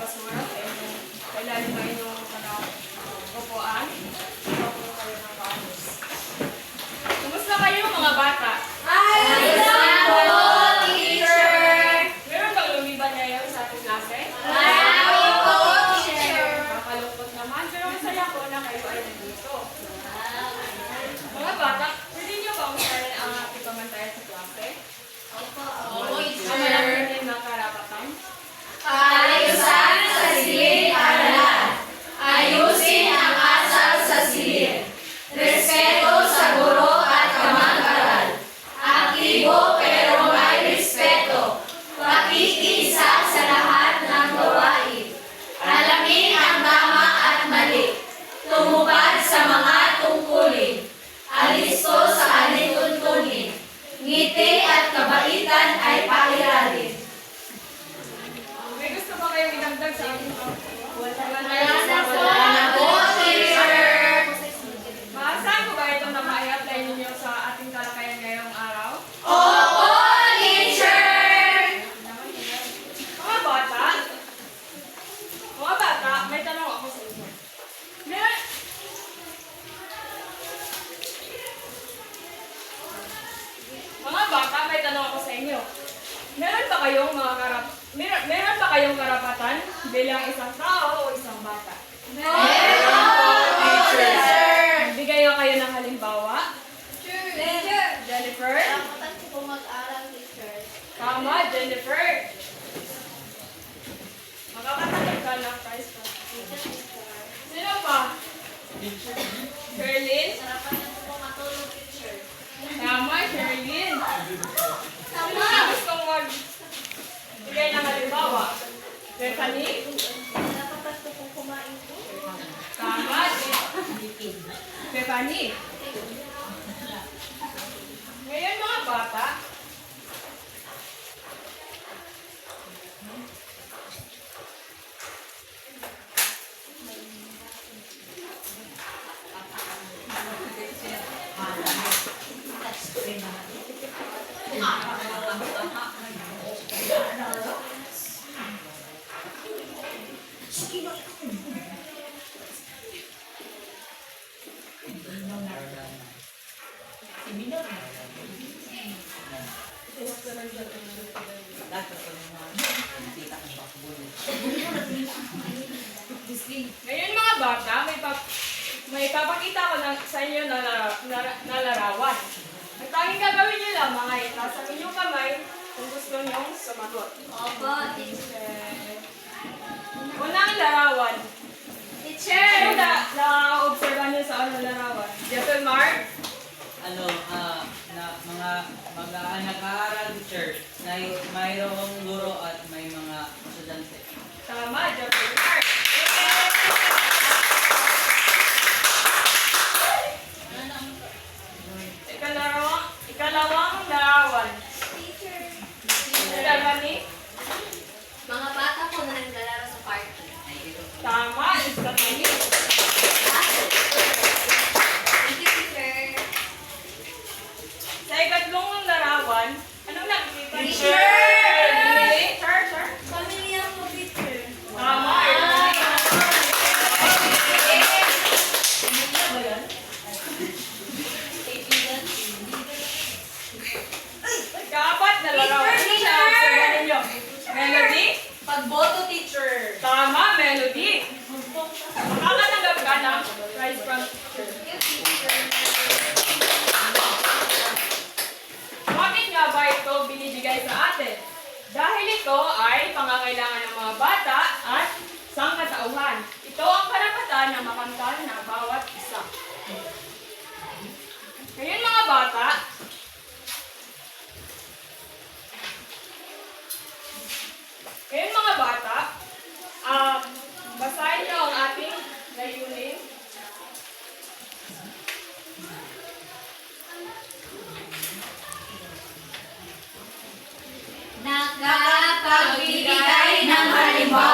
basura sa inyong kailalim na inyong upuan. Ito po kayo ng kaayos. Kumusta kayo mga bata? Ayos lang po, teacher! Meron bang lumiban ngayon sa ating klase? Marami po, teacher! Nakalungkot naman, pero masaya ko na kayo ay nandito. Mga bata, pwede niyo ba usarin ang ating pamantayan sa klase? Opo, Ang teacher! malaki din ng karapatan. Kaayusan sa silid-aralan. Ayusin ang asal sa silid. Respeto sa guro at kamag-aral. Aktibo pero may respeto. Pakikisa sa lahat ng gawain. Alamin ang tama at mali. Tumupad sa mga tungkulin. Alisto sa alituntunin. Ngiti at kabaitan ay pairalin. May gusto ba kayong idagdag sa ating Wala na po, teacher! Maasahan ko ba itong na ma-apply ninyo sa ating talakayan ngayong araw? Opo, teacher! Mga bata, may tanong ako sa inyo. Mga bata, may tanong ako sa inyo. Meron ba kayong karapatan bilang isang tao o isang bata? Meron po, teacher! Bigay kayo ng halimbawa. Teacher! Jennifer? Dapat po mag-aral, teacher. Tama, Jennifer. Makakatanggap ka ng prize pa. Sino pa? Sherlyn? Sarapan niyo po matulog, teacher. Tama, Sherlyn. Tama! Gustong bigay ng halimbawa. Bethany? Dapat po kumain po. Tama, Bethany. Ngayon mga bata, ngayon mga bata, may papakita ko sa inyo na larawan. Ang tanging gagawin niyo lang mga itaas ang inyong kamay kung gusto niyong sumagot. Opo, teacher. Unang larawan. Teacher! Ano na-observe niyo sa unang larawan? Jeffel Mark? Nag-aaral teacher na mayroong guro at may mga estudyante. Tama, Jeffel Mark. Ikalawang larawan. Teacher! Stephanie? Mga bata po na naglalaro sa party. Tama, Stephanie. Thank you, teacher. Sa ikatlong larawan, anong nakikita niyo? Teacher! Emily? Sir? Pamilya po, teacher. Tama, Ikaapat na larawan. Ano siya? Observe ninyo. Melody? Pagboto, teacher. Tama, Melody. Makakatanggap ka ng prize from teacher. Bakit nga ba ito binibigay sa atin? Dahil ito ay pangangailangan ng mga bata at sangkatauhan. Ito ang karapatan na makamtan ng bawat isa. Ngayon mga bata, basahin niyo ang ating layunin. Nakapagbibigay ng halimbawa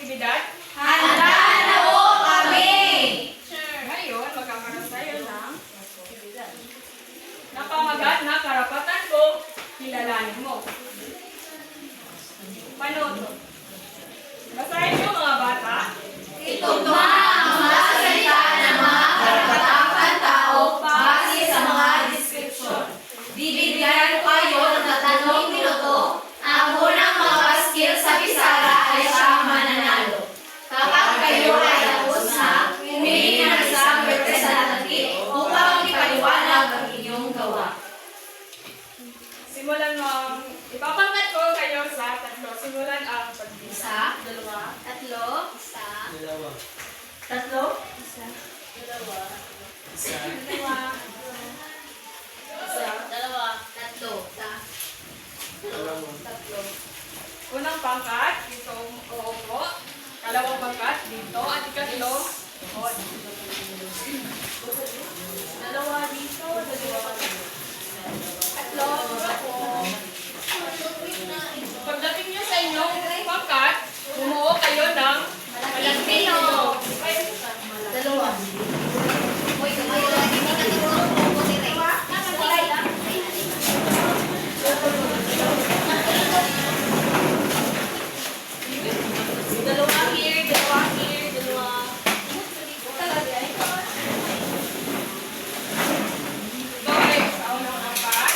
aktibidad? Handa na po kami! Ngayon, magkakaroon tayo ng aktibidad. Napamagat na karapatan ko, kilalanin mo. Panoto. Basahin niyo mga bata. Itugma ang mga salita ng mga karapatang pantao base sa mga deskripsyon. Bibigyan ko kayo ng 3 minuto. Ang unang makapaskil sa pisara ay siyang mananalo. Kapag kayo ay tapos na, humingi ng isang representative upang ipaliwanag ang inyong gawa. Simulan mo ang... Ipapangkat ko kayo sa 3. Simulan ang pagbisa. 1, 2, 3, 1, Dalawa. 3, Isa. 2, 3. Unang pangkat, dito uupo. Kalawang pangkat, dito. At ikatlo, doon. Dalawa dito, dalawa dito. Tatlo, uupo. Pagdating nyo sa inyong pangkat, bumuo kayo ng malaking pino. Dalawa. Uy, hindi ka tinulong po ni Ray. Dalawa here, dalawa here, dalawa. Ito ay sa unang pangkat.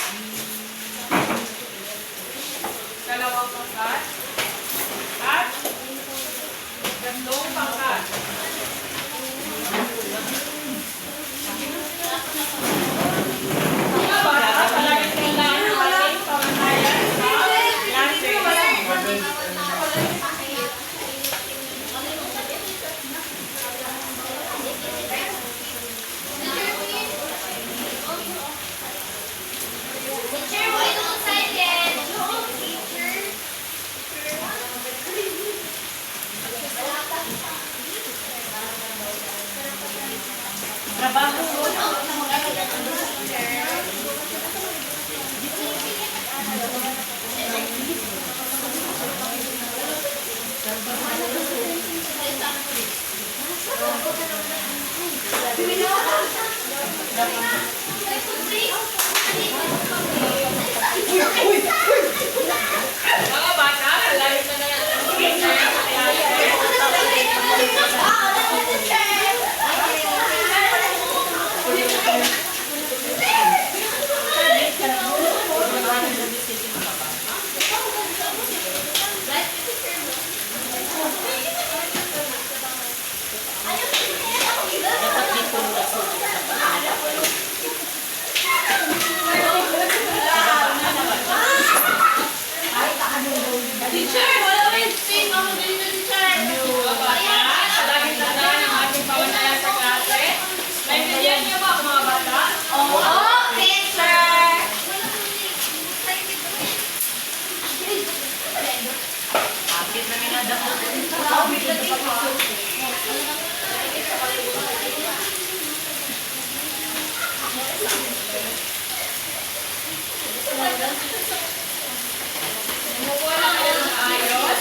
Dalawang pangkat. At tatlong pangkat. Mga bata, palaging kailangan ng ating pamantayan sa klase. Teacher, why don't silent? Teacher. Trabaho. Mga bata, layo na yan. Sa klase. Teacher, wala rin spin. Ako din na teacher. Mga bata, palaging tandaan ang ating pamantayan sa klase. Naintindihan niyo ba mga bata? Oo, teacher. Bakit na minadako? Umupo lang kayo ng ayos.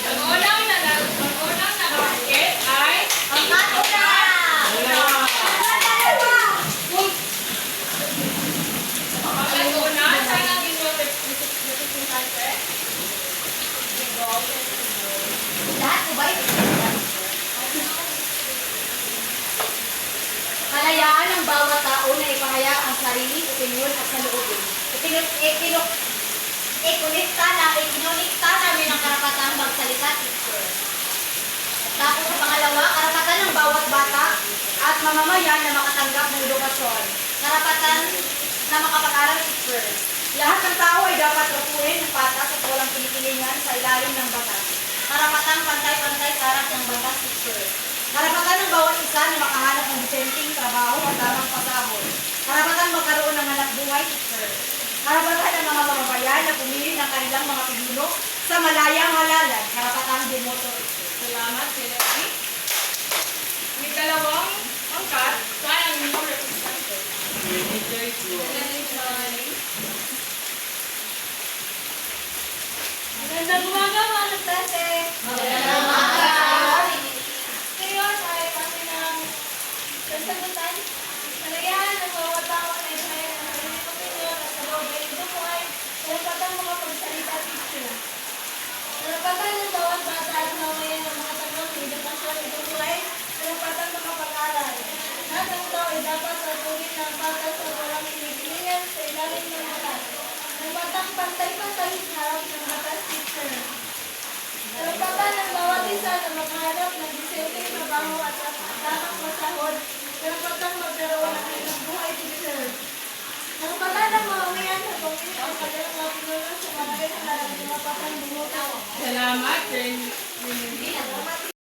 Ang unang nakakit ay Ang kato na. pagkatuna. Saan ang inyong representante? Lahat ko ba ito? Kalayaan ng bawat tao na ipahayag ang sariling opinyon at saloobin. Ikinulikta namin ang karapatang magsalita, teacher. Tapos sa pangalawa, karapatan ng bawat bata at mamamayan na makatanggap ng edukasyon. Karapatan na makapag-aral, teacher. Lahat ng tao ay dapat upuin ng patas at walang pinipilingan sa ilalim ng batas. Karapatang pantay-pantay sa harap ng batas, teacher. Karapatan ng bawat isa na makahanap ng disenteng trabaho at tamang pasahod. Karapatan magkaroon ng hanap buhay, teacher. Karapatan ng mga mamamayan na pumili ng kanilang mga pinuno sa malayang halalan. Karapatan demoto, teacher. Salamat, Silvi. May dalawang pangkat. Saan ang inyong representante? Magandang umaga, mga klaseng! Magandang umaga! karapatan magkaroon ng hanap buhay, sir. Karapatan ng mamamayan sa pamilya ang kanilang mga pinulong sa mga sa mga patang bumuto. Salamat, Jen.